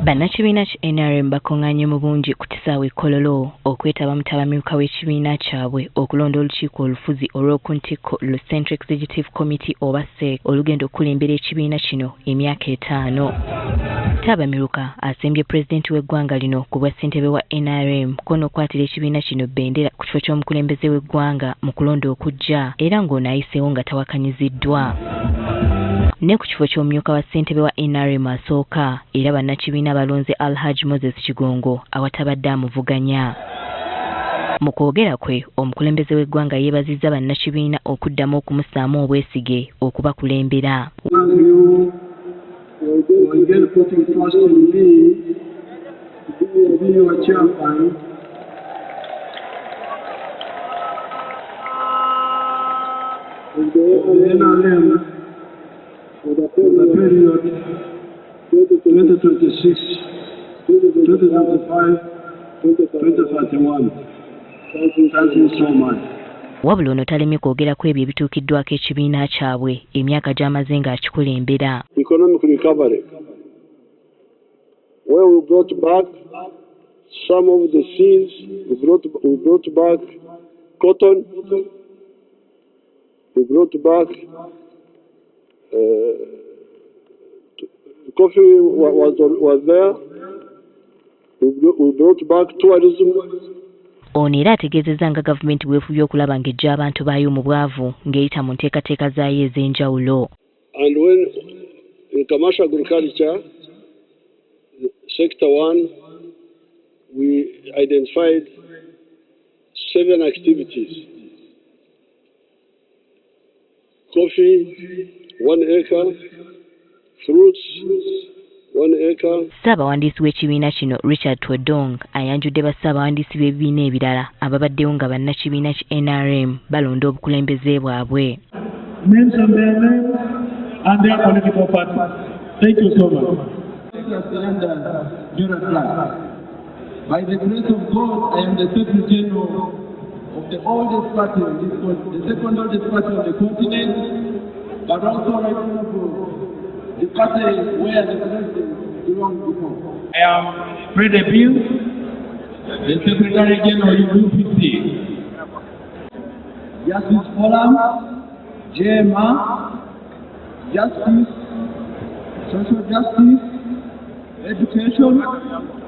Bannakibiina ki NRM bakonganye mu bungi ku kisaawe Kololo okwetaba mutabamyuka w'ekibiina kyabwe okulonda olukiiko olufuzi olw'okuntikko lu Central Executive Committee oba SEC olugenda okukulembera ekibiina kino emyaka 5. Tabamyuka asembye pulezidenti w'eggwanga lino ku bwa ssentebe wa NRM kono okwatira ekibiina kino bendera ku kifo ky'omukulembeze w'eggwanga mu kulonda okujja era ng'ono ayiseewo nga tawakanyiziddwa. Ne ku kifo ky'omumyuka wa ssentebe wa NRM asooka era bannakibiina balonze Alhaji Moses Kigongo awatabadde amuvuganya. Mu kwogera kwe omukulembeze w'eggwanga yeebazizza bannakibiina okuddamu okumusaamu obwesige okubakulembera. For the period 2026, 2025, 2031. Thank you so much. Wabula ono talemye kwogera ku ebyo ebituukiddwako ekibiina kyabwe emyaka gy'amaze ng'akikulembera. Economic recovery, where we brought back some of the seeds, we brought back cotton, we brought back coffee was there. We brought back tourism. Ono era ategeezezza nga gavumenti bwefubye okulaba ng'eggya abantu baayo mu bwavu ng'eyita mu nteekateeka zaayo ez'enjawulo. And when in commercial agriculture, sector 1, we identified 7 activities. Coffee, 1 acre, fruits, 1 acre. Ssaabawandiisi w'ekibiina kino Richard Twedong ayanjudde bassaabawandiisi b'ebibiina ebirala ababaddewo nga bannakibiina ki NRM balonda obukulembeze bwabwe. Mention their names and their political parties. Thank you so much. By the grace of God, I am the Secretary General of the oldest party on this continent, the second oldest party on the continent, but also right now the party where the president belongs before. I am Fred Bill, the Secretary General of UPC. Justice Forum, JMA, Justice, Social Justice, Education.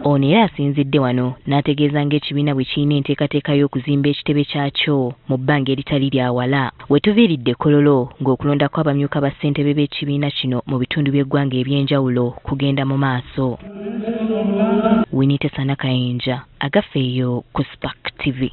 Ono era asinzidde wano n'ategeeza ng'ekibiina bwe kirina enteekateeka y'okuzimba ekitebe kyakyo mu bbanga eritali lya wala. We tuviiridde Kololo ng'okulonda kw'abamyuka ba ssentebe b'ekibiina kino mu bitundu by'eggwanga eby'enjawulo kugenda mu maaso. Winnie Tesana Kayinja, Agafeeyo ku Spark TV.